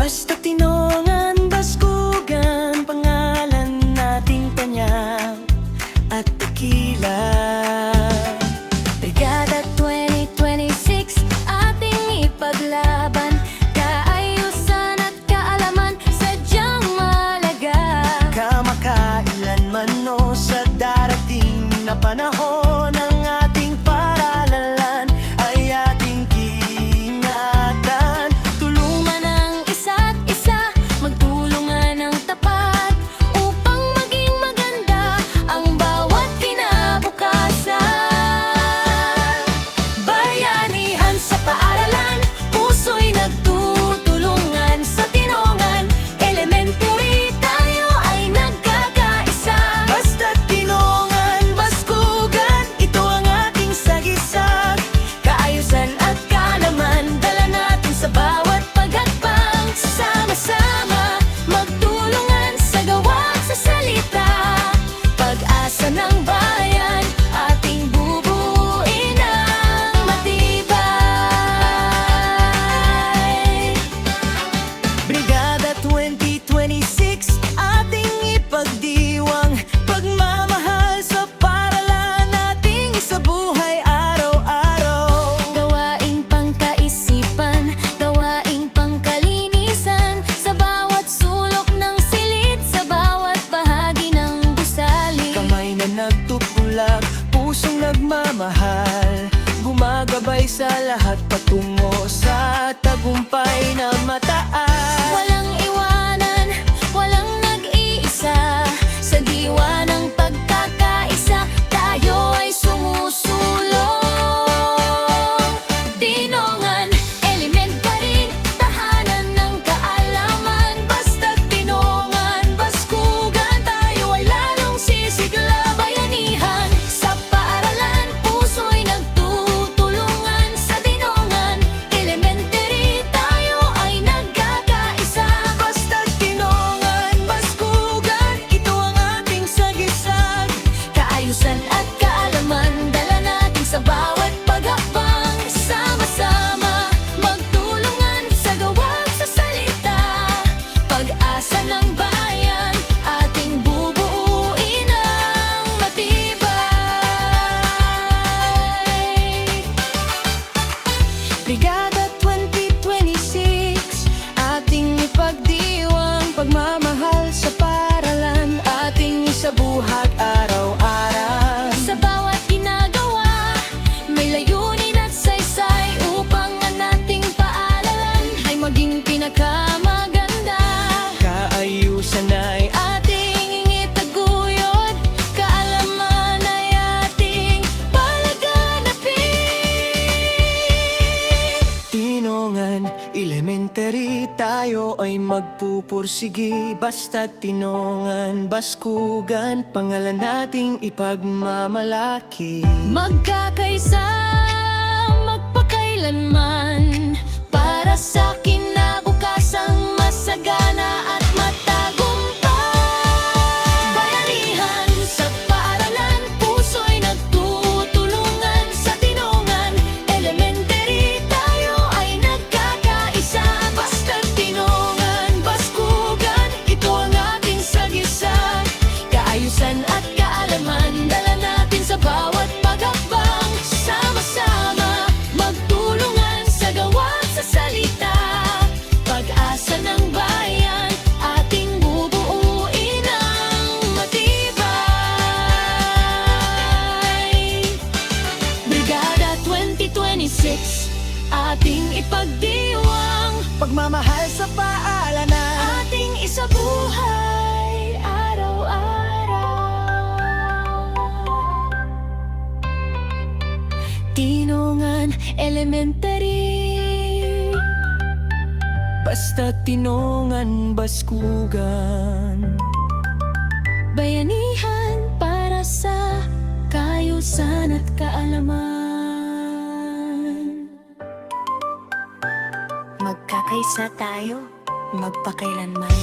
Basta tinongan, baskugan, pangalan nating tanyag at tequila. Brigada 2026, ating ipaglaban, kaayusan at kaalaman, sadyang malaga. Kamakailanman o sa darating na panahon, ang ating paralalan ay ating kiingatan. Tulungan ang isa't isa, magtulungan ng tapat, upang maging maganda ang bawat kinabukasan. Bayanihan sa paaralan, puso'y nagtutulungan. Sa tinongan, elementary, tayo ay nagkakaisa. Basta't tinongan, baskugan, ito ang ating sagisag. Kaayusan at kaalaman, dala natin sa bawat paghakbang. Sama-sama, magtulungan sa gawa at sa salita. Pag-asa ng bayan, ating bubuin ng matibay. Brigada 2026, ating ipagdiwang, pagmamahal sa paralan nating isabuhay araw-araw. Gawaing pangkaisipan, gawaing pangkalinisan, sa bawat sulok ng silid, sa bawat bahagi ng gusali. Kamay na nagtutulak, pusong nagmamahal, gumagabay sa lahat patungo sa tagumpay na mataas. Walang iwanan, walang nag-iisa, sa diwa ng pagkakaisa, tayo ay sumusulong. Tinongan, elementary, tahanan ng kaalaman. Basta't tinongan, baskugan, tayo ay lalong sisigla. Bayanihan sa paaralan, puso'y nagtutulungan. Sa tinongan, elementary, tayo ay nagkakaisa. Basta't tinongan, baskugan, ito ang ating sagisag. Kaayusan at kaalaman, dala natin sa bawat paghakbang. Sama-sama, magtulungan sa gawa at sa salita. Pag-asa ng bayan, ating bubuuin ng matibay. Brigada 2026, ating ipagdiwang, pagmamahal sa paralan, ating isabuhat araw-araw. Sa bawat ginagawa, may layunin at saysay, upang ang ating paaralan ay maging pinakamaganda. Kaayusan ay Ating itaguyod, kaalaman ay ating palaganapin. tinongan, elementary, tayo ay magpupursigi. Basta't tinongan, baskugan, pangalan nating ipagmamalaki. Magkakaisa, magpakailanman, para sa kinabukasang masagana at matagumpay. Bayanihan sa paaralan, puso'y nagtutulungan. Sa tinongan, elementary, tayo ay nagkakaisa. Basta't tinongan, baskugan, ito ang ating sagisag. Kaayusan at kaalaman, dala natin sa bawat paghakbang. Sama-sama, magtulungan sa gawa at sa salita. Pag-asa ng bayan, ating bubuuin ng matibay. Brigada 2026, ating ipagdiwang, Pagmamahal sa paalanan, ating isabuhay araw-araw. Tinongan, elementary, basta't tinongan, baskugan. bayanihan para sa kaayusan at kaalaman. Magkakaisa tayo, magpakailanman.